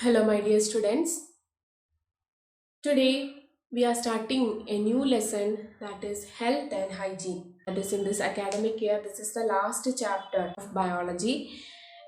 Hello, my dear students. Today we are starting a new lesson that is health and hygiene. That is in this academic year. This is the last chapter of biology,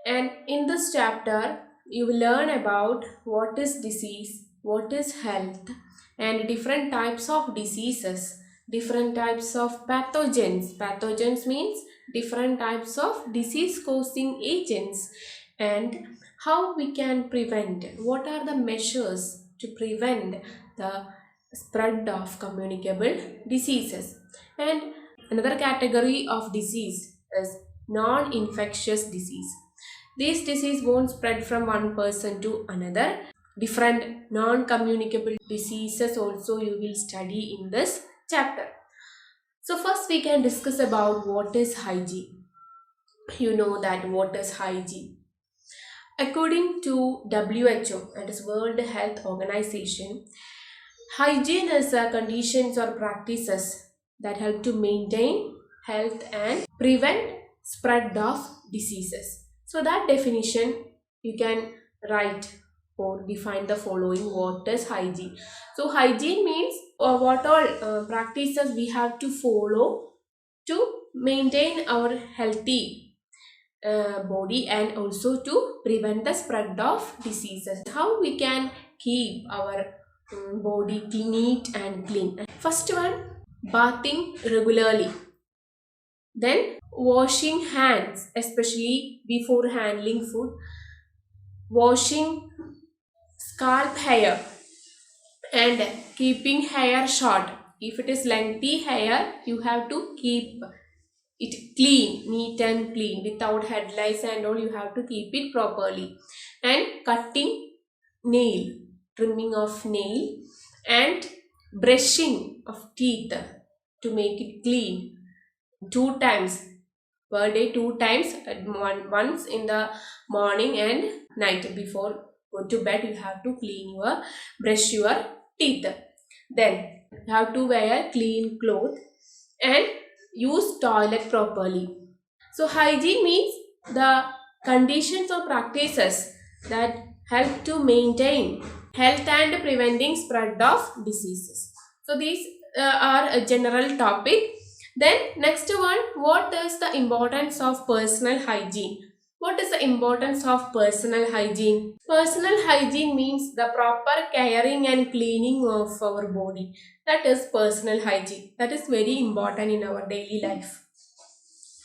and in this chapter, you will learn about what is disease, what is health, and different types of diseases, different types of pathogens. Pathogens means different types of disease causing agents, and how we can prevent, what are the measures to prevent the spread of communicable diseases. And another category of disease is non-infectious disease. This disease won't spread from one person to another. Different non-communicable diseases also you will study in this chapter. So first we can discuss about what is hygiene. You know that what is hygiene. According to WHO, that is World Health Organization, hygiene is conditions or practices that help to maintain health and prevent spread of diseases. So that definition you can write or define the following: what is hygiene? So hygiene means what all practices we have to follow to maintain our healthy body and also to prevent the spread of diseases. How we can keep our body neat and clean? First one, bathing regularly. Then washing hands, especially before handling food. Washing scalp hair and keeping hair short. If it is lengthy hair, you have to keep it clean, neat and clean, without headlights and all. You have to keep it properly. And cutting nail, trimming of nail, and brushing of teeth to make it clean. Two times per day, two times, once in the morning and night. Before go to bed, you have to brush your teeth. Then you have to wear clean clothes and use toilet properly. So hygiene means the conditions or practices that help to maintain health and preventing spread of diseases. So these are a general topic. Then next one, what is the importance of personal hygiene? What is the importance of personal hygiene? Personal hygiene means the proper caring and cleaning of our body. That is personal hygiene. That is very important in our daily life.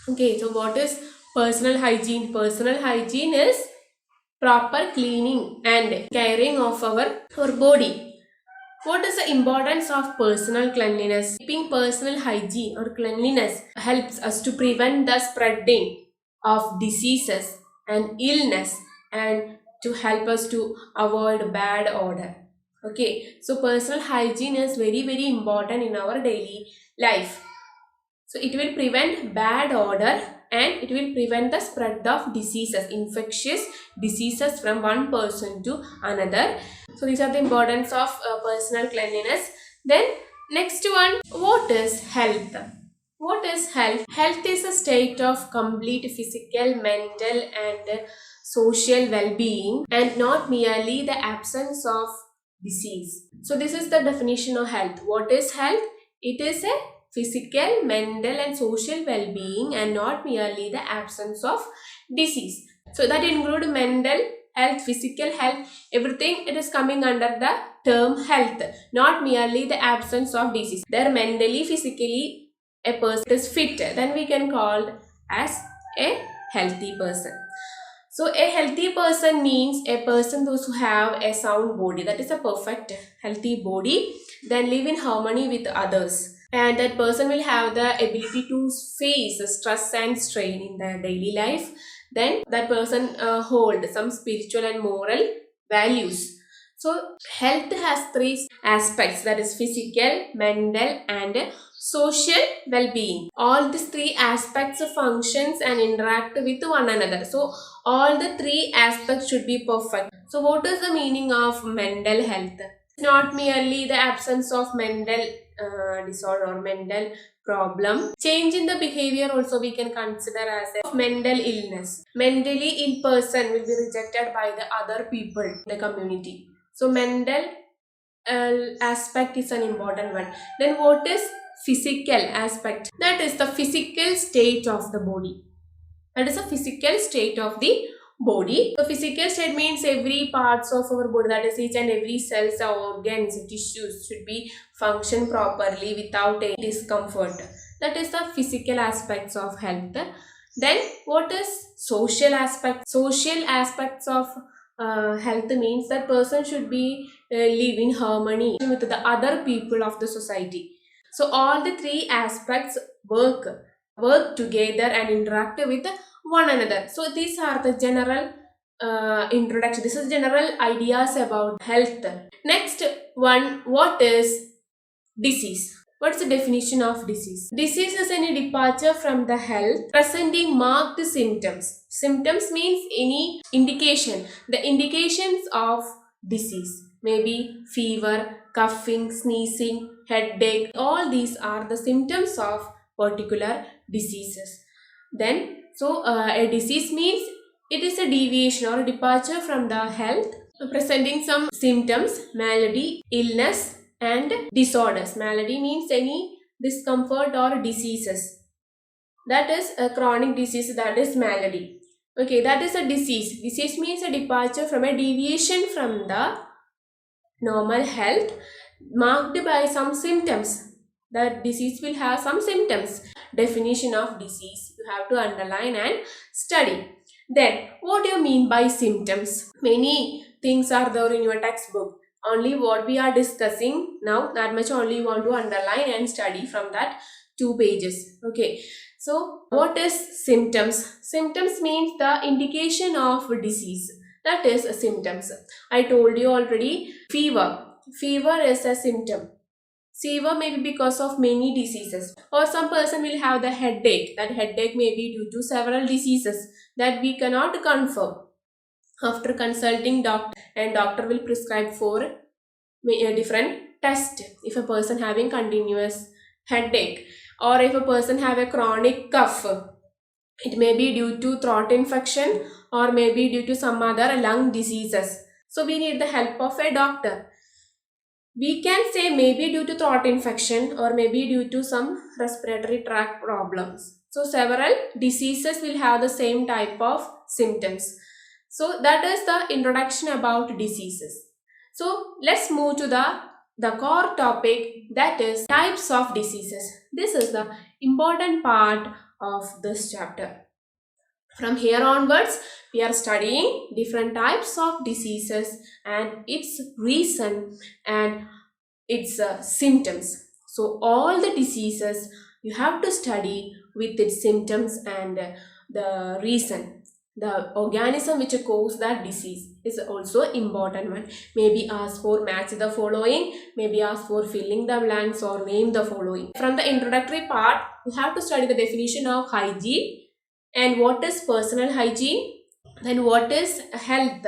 Okay, so what is personal hygiene? Personal hygiene is proper cleaning and caring of our body. What is the importance of personal cleanliness? Keeping personal hygiene or cleanliness helps us to prevent the spreading of diseases and illness and to help us to avoid bad odor. Okay, so personal hygiene is very very important in our daily life. So it will prevent bad odor and it will prevent the spread of diseases, infectious diseases from one person to another. So these are the importance of personal cleanliness. Then next one, what is health? What is health? Health is a state of complete physical, mental and social well-being and not merely the absence of disease. So this is the definition of health. What is health? It is a physical, mental and social well-being and not merely the absence of disease. So that include mental health, physical health, everything. It is coming under the term health, not merely the absence of disease. There mentally, physically a person is fit, then we can call as a healthy person. So a healthy person means a person those who have a sound body, that is a perfect healthy body, then live in harmony with others, and that person will have the ability to face stress and strain in their daily life. Then that person hold some spiritual and moral values. So health has three aspects, that is physical, mental and social well-being. All these three aspects functions and interact with one another. So all the three aspects should be perfect. So what is the meaning of mental health? Not merely the absence of mental disorder or mental problem. Change in the behavior also we can consider as a mental illness. Mentally ill person will be rejected by the other people in the community. So mental aspect is an important one. Then what is physical aspect? That is the physical state of the body. That is a physical state of the body. So physical state means every parts of our body, that is each and every cells, organs, tissues should be function properly without any discomfort. That is the physical aspects of health. Then what is social aspect? Social aspects of health means that person should be live in harmony with the other people of the society. So all the three aspects work together and interact with one another. So these are the general introduction. This is general ideas about health. Next one, what is disease? What's the definition of disease? Disease is any departure from the health presenting marked symptoms. Symptoms means any indication. The indications of disease may be fever, coughing, sneezing, headache. All these are the symptoms of particular diseases. Then, a disease means it is a deviation or a departure from the health presenting some symptoms, malady, illness, and disorders. Malady means any discomfort or diseases. That is a chronic disease, that is malady. Okay, that is a disease. Disease means a departure from a deviation from the normal health marked by some symptoms. The disease will have some symptoms. Definition of disease you have to underline and study. Then, what do you mean by symptoms? Many things are there in your textbook. Only what we are discussing now, that much only you want to underline and study from that 2 pages. Okay. So, what is symptoms? Symptoms means the indication of disease. That is symptoms. I told you already, fever. Fever is a symptom. Fever may be because of many diseases, or some person will have the headache. That headache may be due to several diseases that we cannot confirm. After consulting doctor, and doctor will prescribe for a different test. If a person having continuous headache, or if a person have a chronic cough, it may be due to throat infection or may be due to some other lung diseases. So we need the help of a doctor. We can say maybe due to throat infection or maybe due to some respiratory tract problems. So several diseases will have the same type of symptoms. So that is the introduction about diseases. So let's move to the core topic, that is types of diseases. This is the important part of this chapter. From here onwards, we are studying different types of diseases and its reason and its symptoms. So all the diseases you have to study with its symptoms and the reason. The organism which causes that disease is also important one. Maybe ask for match the following, maybe ask for filling the blanks or name the following. From the introductory part, you have to study the definition of hygiene and what is personal hygiene, then what is health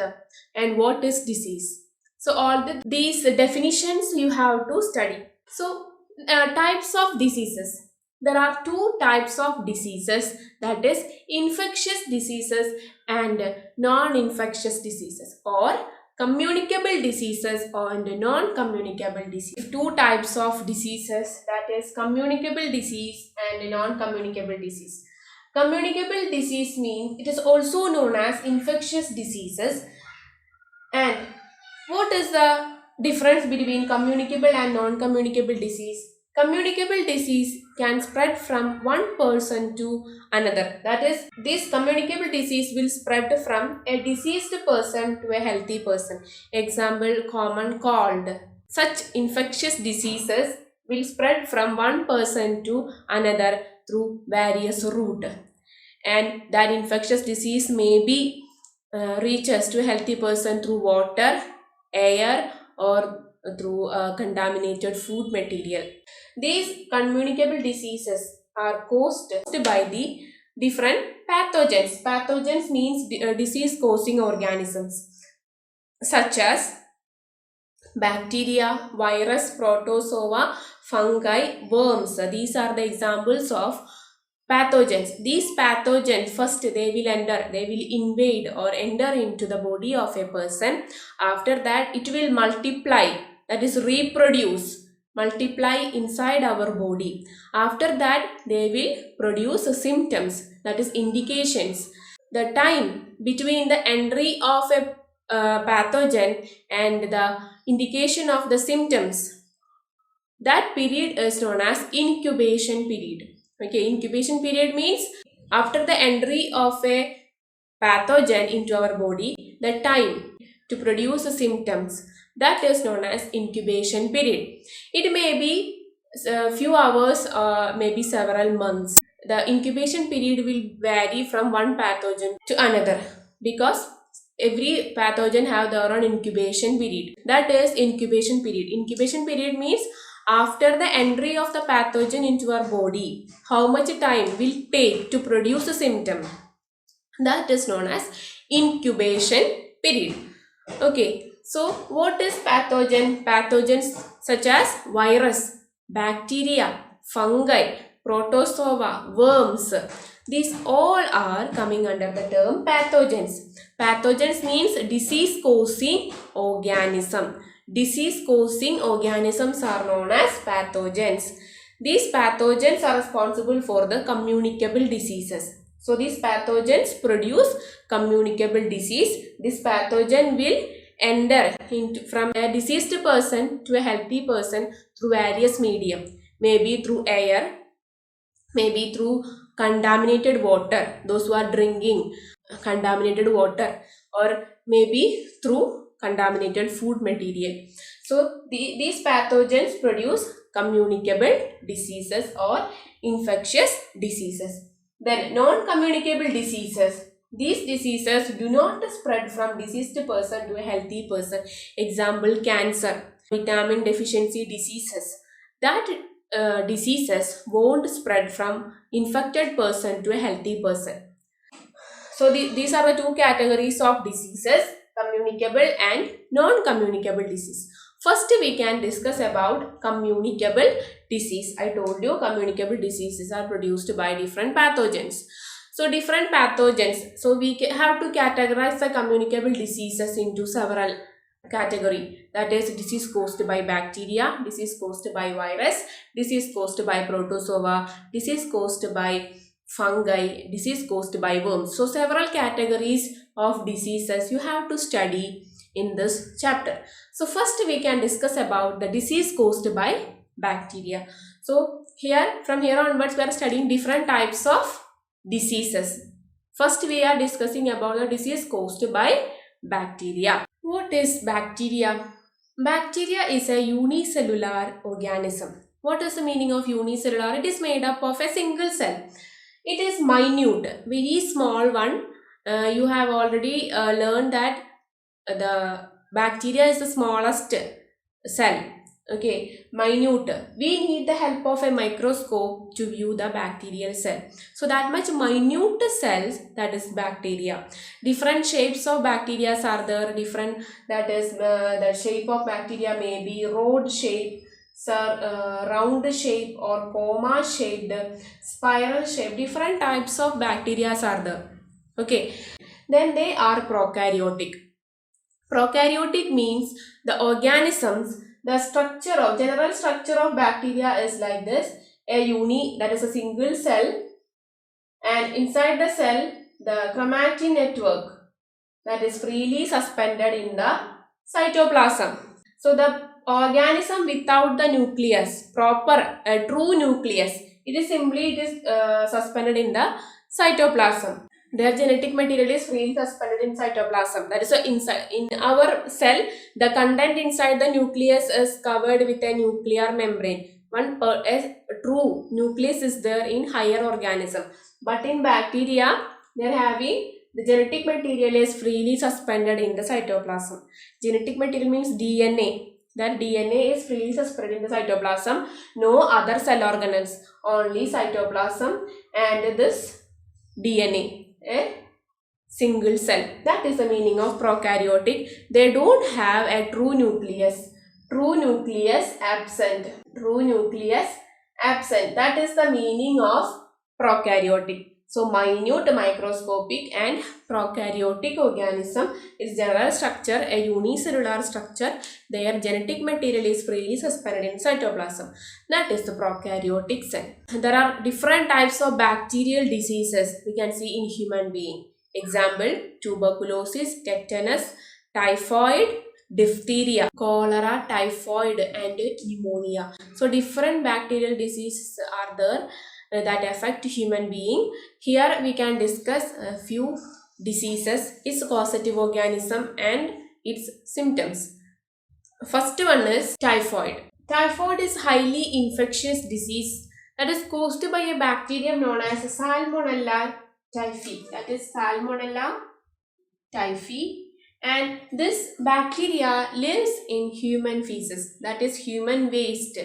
and what is disease. So all these definitions you have to study. So types of diseases. There are 2 types of diseases, that is infectious diseases and non-infectious diseases, or communicable diseases and non-communicable disease. 2 types of diseases, that is communicable disease and non-communicable disease. Communicable disease means it is also known as infectious diseases. And what is the difference between communicable and non-communicable disease? Communicable disease can spread from one person to another. That is, this communicable disease will spread from a diseased person to a healthy person. Example, common cold. Such infectious diseases will spread from one person to another through various routes. And that infectious disease may be reaches to a healthy person through water, air, or through contaminated food material. These communicable diseases are caused by the different pathogens. Pathogens means disease causing organisms such as bacteria, virus, protozoa, fungi, worms. These are the examples of pathogens. These pathogens first they will invade or enter into the body of a person. After that it will multiply, that is multiply inside our body. After that they will produce symptoms, that is indications. The time between the entry of a pathogen and the indication of the symptoms, that period is known as incubation period. Okay, incubation period means after the entry of a pathogen into our body, the time to produce the symptoms, that is known as incubation period. It may be a few hours or maybe several months. The incubation period will vary from one pathogen to another because every pathogen have their own incubation period. That is incubation period. Incubation period means after the entry of the pathogen into our body, how much time will take to produce a symptom. That is known as incubation period. Okay, so what is pathogen? Pathogens such as virus, bacteria, fungi, protozoa, worms. These all are coming under the term pathogens. Pathogens means disease causing organism. Disease causing organisms are known as pathogens. These pathogens are responsible for the communicable diseases. So these pathogens produce communicable disease. This pathogen will enter from a diseased person to a healthy person through various medium. Maybe through air, maybe through contaminated water, those who are drinking contaminated water, or maybe through contaminated food material. So these pathogens produce communicable diseases or infectious diseases. Then non-communicable diseases. These diseases do not spread from diseased person to a healthy person. Example, cancer, vitamin deficiency diseases. That diseases won't spread from infected person to a healthy person. So these are the two categories of diseases, communicable and non-communicable disease. First we can discuss about communicable disease. I told you communicable diseases are produced by different pathogens. So different pathogens. So we have to categorize the communicable diseases into several category. That is disease caused by bacteria, disease caused by virus, disease caused by protozoa, disease caused by fungi, disease caused by worms. So several categories of diseases you have to study in this chapter. So first we can discuss about the disease caused by bacteria. So from here onwards we are studying different types of diseases. First we are discussing about the disease caused by bacteria. What is bacteria? Bacteria is a unicellular organism. What is the meaning of unicellular? It is made up of a single cell. It is minute, very small one. You have already learned that the bacteria is the smallest cell. Okay, minute. We need the help of a microscope to view the bacterial cell. So that much minute cells, that is bacteria. Different shapes of bacteria are there. Different, that is the shape of bacteria may be rod shape, round shape, or coma shaped, spiral shape. Different types of bacteria are there. Okay, then they are prokaryotic. Prokaryotic means the organisms, the general structure of bacteria is like this. That is a single cell, and inside the cell the chromatin network, that is freely suspended in the cytoplasm. So the organism without the nucleus, true nucleus, it is suspended in the cytoplasm. Their genetic material is freely suspended in cytoplasm. That is inside in our cell, the content inside the nucleus is covered with a nuclear membrane. A true nucleus is there in higher organism, but in bacteria they are having the genetic material is freely suspended in the cytoplasm. Genetic material means DNA. That DNA is freely suspended in the cytoplasm. No other cell organelles, only cytoplasm and this DNA. A single cell. That is the meaning of prokaryotic. They don't have a true nucleus. True nucleus absent. True nucleus absent. That is the meaning of prokaryotic. So minute, microscopic and prokaryotic organism is general structure, a unicellular structure. Their genetic material is freely suspended in cytoplasm. That is the prokaryotic cell. There are different types of bacterial diseases we can see in human being. Example, tuberculosis, tetanus, typhoid, diphtheria, cholera, typhoid and pneumonia. So different bacterial diseases are there that affect human being. Here we can discuss a few diseases, its causative organism and its symptoms. First one is typhoid. Typhoid is highly infectious disease that is caused by a bacterium known as Salmonella typhi. That is Salmonella typhi. And this bacteria lives in human feces, that is human waste.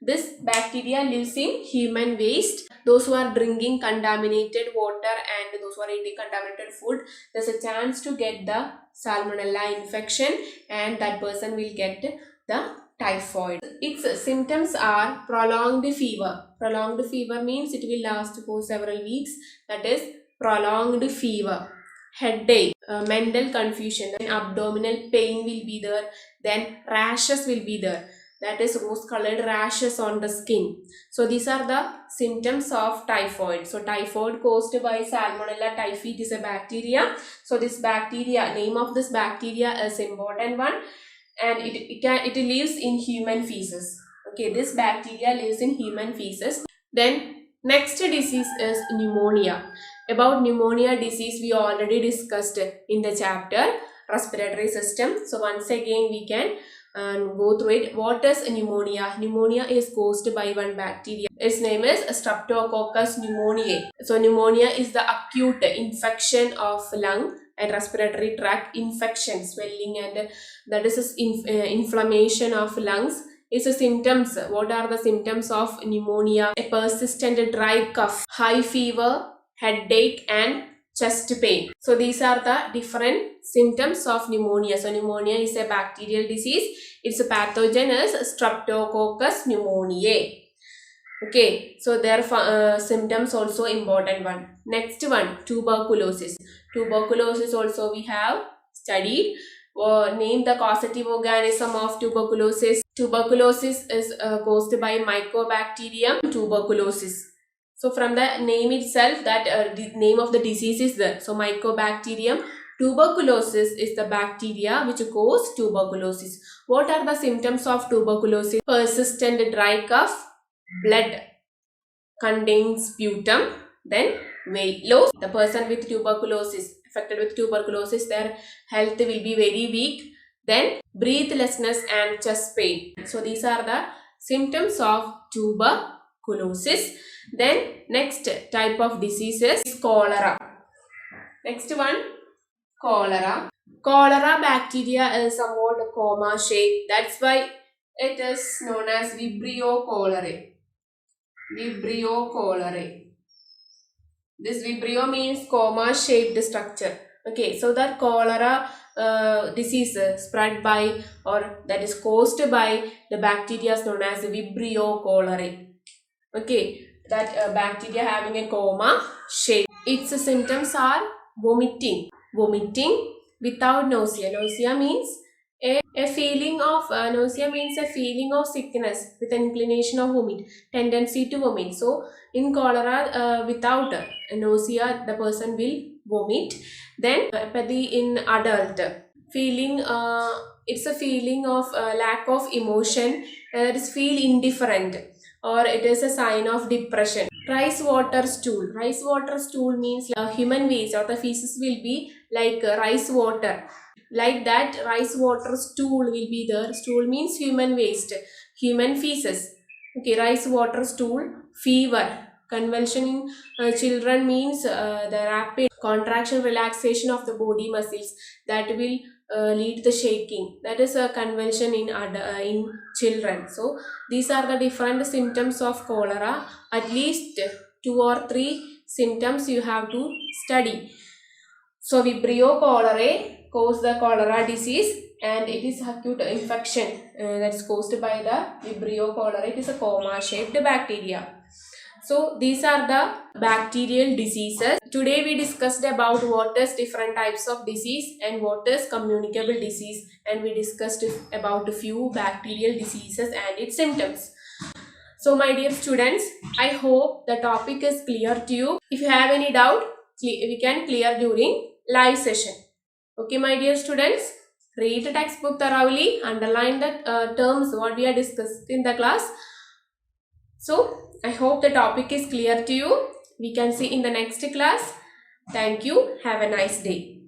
This bacteria lives in human waste. Those who are drinking contaminated water and those who are eating contaminated food, there's a chance to get the salmonella infection and that person will get the typhoid. Its symptoms are prolonged fever. Prolonged fever means it will last for several weeks. That is prolonged fever. Headache, mental confusion, then abdominal pain will be there, then rashes will be there, that is rose colored rashes on the skin. So these are the symptoms of typhoid. So typhoid caused by Salmonella typhi, it is a bacteria. So this bacteria, name of this bacteria is important one, and it lives in human feces. Okay, this bacteria lives in human feces. Then next disease is pneumonia. About pneumonia disease we already discussed in the chapter respiratory system. So once again we can go through it. What is pneumonia? Pneumonia is caused by one bacteria. Its name is Streptococcus pneumoniae. So pneumonia is the acute infection of lung and respiratory tract infection, swelling, and that is inflammation of lungs. Its symptoms. What are the symptoms of pneumonia? A persistent dry cough, high fever, headache and chest pain. So these are the different symptoms of pneumonia. So pneumonia is a bacterial disease. Its pathogen is Streptococcus pneumoniae. Okay, so their symptoms also important one. Next one, tuberculosis. Tuberculosis also we have studied. Name the causative organism of tuberculosis. Tuberculosis is caused by Mycobacterium tuberculosis. So from the name itself, that the name of the disease is there. So Mycobacterium tuberculosis is the bacteria which cause tuberculosis. What are the symptoms of tuberculosis? Persistent dry cough, blood contains sputum, then weight loss. The person with tuberculosis, affected with tuberculosis, their health will be very weak. Then breathlessness and chest pain. So these are the symptoms of tuberculosis. Then next type of diseases is cholera. Next one, cholera. Cholera bacteria is somewhat coma shape. That's why it is known as Vibrio cholerae. Vibrio cholerae. This Vibrio means coma shaped structure. Okay, so that cholera disease spread by or that is caused by the bacteria is known as Vibrio cholerae. Okay, that bacteria having a coma shape. Its symptoms are vomiting without nausea. Nausea means a feeling of nausea means a feeling of sickness with an inclination of vomit, tendency to vomit. So in cholera, without nausea, the person will vomit. Then apathy in adult, feeling it's a feeling of lack of emotion. It is feel indifferent, or it is a sign of depression. Rice water stool. Rice water stool means human waste or the feces will be like rice water. Like that, rice water stool will be there. Stool means human waste, human feces. Okay, rice water stool. Fever. Convulsion in children means the rapid contraction, relaxation of the body muscles that will lead the shaking. That is a convulsion in children. So these are the different symptoms of cholera. At least 2 or 3 symptoms you have to study. So Vibrio cholerae, cause the cholera disease, and it is acute infection that's caused by the Vibrio cholera. It is a coma-shaped bacteria. So these are the bacterial diseases. Today we discussed about what is different types of disease and what is communicable disease, and we discussed about a few bacterial diseases and its symptoms. So my dear students, I hope the topic is clear to you. If you have any doubt, we can clear during live session. Okay, my dear students, read the textbook thoroughly, underline the terms what we are discussed in the class. So I hope the topic is clear to you. We can see in the next class. Thank you. Have a nice day.